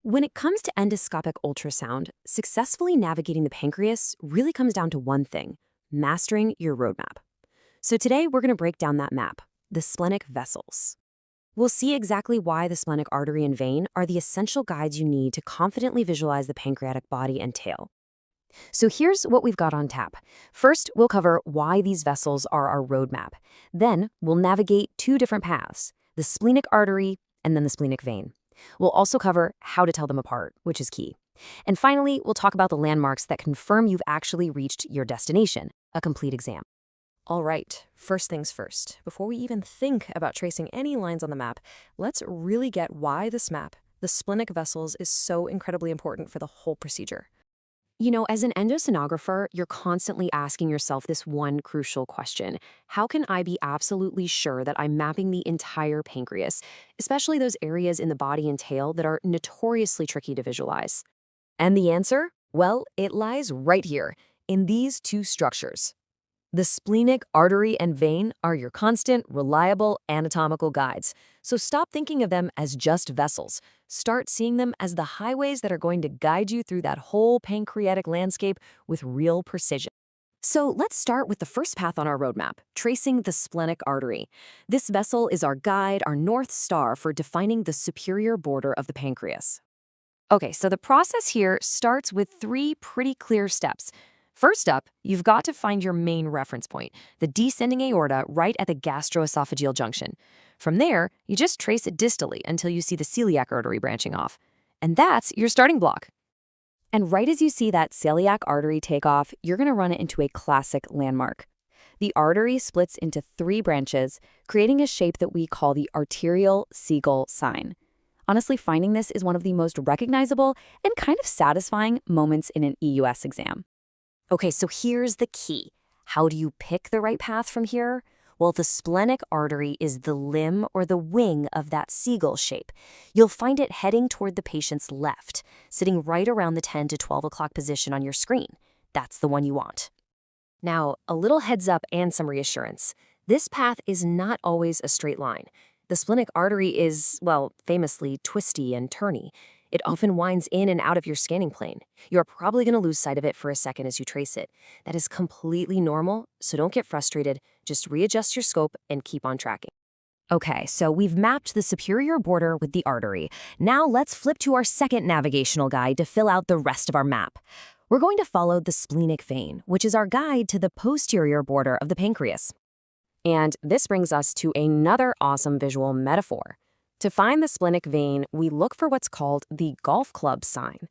When it comes to endoscopic ultrasound, successfully navigating the pancreas really comes down to one thing: mastering your roadmap. So today we're going to break down that map, the splenic vessels. We'll see exactly why the splenic artery and vein are the essential guides you need to confidently visualize the pancreatic body and tail. So here's what we've got on tap. First, we'll cover why these vessels are our roadmap. Then, we'll navigate two different paths: the splenic artery and then the splenic vein. We'll also cover how to tell them apart, which is key. And finally, we'll talk about the landmarks that confirm you've actually reached your destination, a complete exam. All right, first things first. Before we even think about tracing any lines on the map, let's really get why this map, the splenic vessels, is so incredibly important for the whole procedure. As an endosonographer, you're constantly asking yourself this one crucial question: how can I be absolutely sure that I'm mapping the entire pancreas, especially those areas in the body and tail that are notoriously tricky to visualize? And the answer? Well, it lies right here, in these two structures. The splenic artery and vein are your constant, reliable anatomical guides. So stop thinking of them as just vessels. Start seeing them as the highways that are going to guide you through that whole pancreatic landscape with real precision. So let's start with the first path on our roadmap, tracing the splenic artery. This vessel is our guide, our North Star for defining the superior border of the pancreas. Okay, so the process here starts with three pretty clear steps. First up, you've got to find your main reference point, the descending aorta right at the gastroesophageal junction. From there, you just trace it distally until you see the celiac artery branching off. And that's your starting block. And right as you see that celiac artery take off, you're going to run it into a classic landmark. The artery splits into three branches, creating a shape that we call the arterial seagull sign. Honestly, finding this is one of the most recognizable and kind of satisfying moments in an EUS exam. Okay, so here's the key. How do you pick the right path from here? Well, the splenic artery is the limb or the wing of that seagull shape. You'll find it heading toward the patient's left, sitting right around the 10 to 12 o'clock position on your screen. That's the one you want. Now, a little heads up and some reassurance. This path is not always a straight line. The splenic artery is, well, famously twisty and turny. It often winds in and out of your scanning plane. You're probably going to lose sight of it for a second as you trace it. That is completely normal, so don't get frustrated. Just readjust your scope and keep on tracking. Okay, so we've mapped the superior border with the artery. Now let's flip to our second navigational guide to fill out the rest of our map. We're going to follow the splenic vein, which is our guide to the posterior border of the pancreas. And this brings us to another awesome visual metaphor. To find the splenic vein, we look for what's called the golf club sign.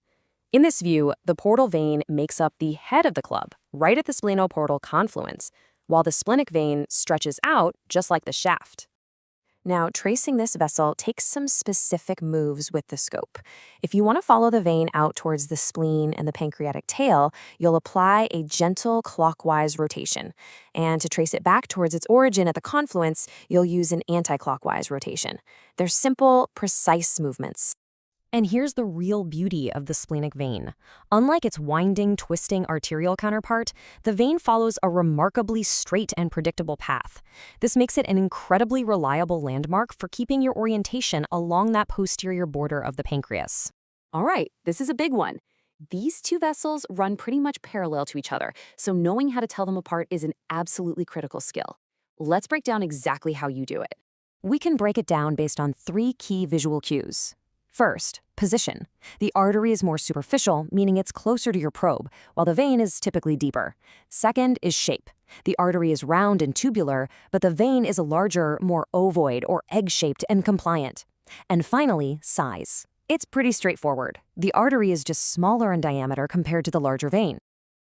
In this view, the portal vein makes up the head of the club, right at the Spleno-portal confluence, while the splenic vein stretches out just like the shaft. Now, tracing this vessel takes some specific moves with the scope. If you want to follow the vein out towards the spleen and the pancreatic tail, you'll apply a gentle clockwise rotation. And to trace it back towards its origin at the confluence, you'll use an anticlockwise rotation. They're simple, precise movements. And here's the real beauty of the splenic vein. Unlike its winding, twisting arterial counterpart, the vein follows a remarkably straight and predictable path. This makes it an incredibly reliable landmark for keeping your orientation along that posterior border of the pancreas. All right, this is a big one. These two vessels run pretty much parallel to each other, so knowing how to tell them apart is an absolutely critical skill. Let's break down exactly how you do it. We can break it down based on three key visual cues. First, position. The artery is more superficial, meaning it's closer to your probe, while the vein is typically deeper. Second is shape. The artery is round and tubular, but the vein is a larger, more ovoid or egg-shaped and compliant. And finally, size. It's pretty straightforward. The artery is just smaller in diameter compared to the larger vein.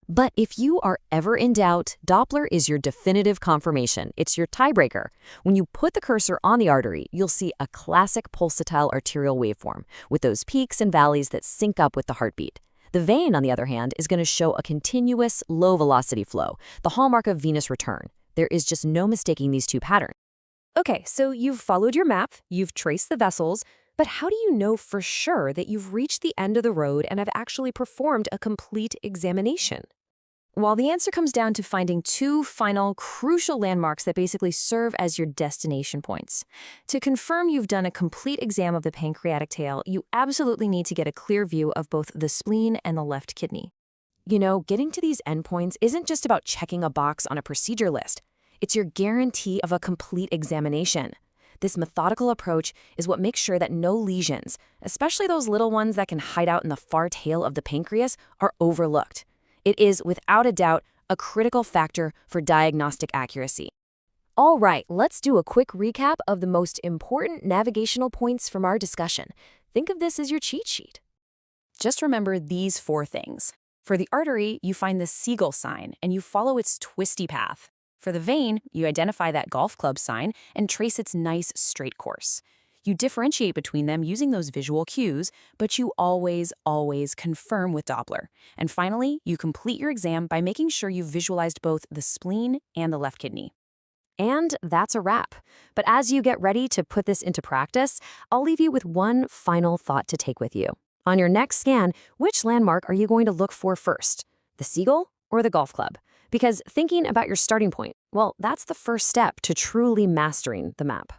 But if you are ever in doubt, Doppler is your definitive confirmation. It's your tiebreaker. When you put the cursor on the artery, you'll see a classic pulsatile arterial waveform with those peaks and valleys that sync up with the heartbeat. The vein, on the other hand, is going to show a continuous, low-velocity flow, the hallmark of venous return. There is just no mistaking these two patterns. Okay, so you've followed your map, you've traced the vessels, but how do you know for sure that you've reached the end of the road and have actually performed a complete examination? Well, the answer comes down to finding two final crucial landmarks that basically serve as your destination points. To confirm you've done a complete exam of the pancreatic tail, you absolutely need to get a clear view of both the spleen and the left kidney. You know, getting to these endpoints isn't just about checking a box on a procedure list. It's your guarantee of a complete examination. This methodical approach is what makes sure that no lesions, especially those little ones that can hide out in the far tail of the pancreas, are overlooked. It is, without a doubt, a critical factor for diagnostic accuracy. All right, let's do a quick recap of the most important navigational points from our discussion. Think of this as your cheat sheet. Just remember these 4 things. For the artery, you find the seagull sign and you follow its twisty path. For the vein, you identify that golf club sign and trace its nice straight course. You differentiate between them using those visual cues, but you always confirm with Doppler. And finally, you complete your exam by making sure you've visualized both the spleen and the left kidney. And that's a wrap. But as you get ready to put this into practice, I'll leave you with one final thought to take with you. On your next scan, which landmark are you going to look for first? The seagull or the golf club? Because thinking about your starting point, well, that's the first step to truly mastering the map.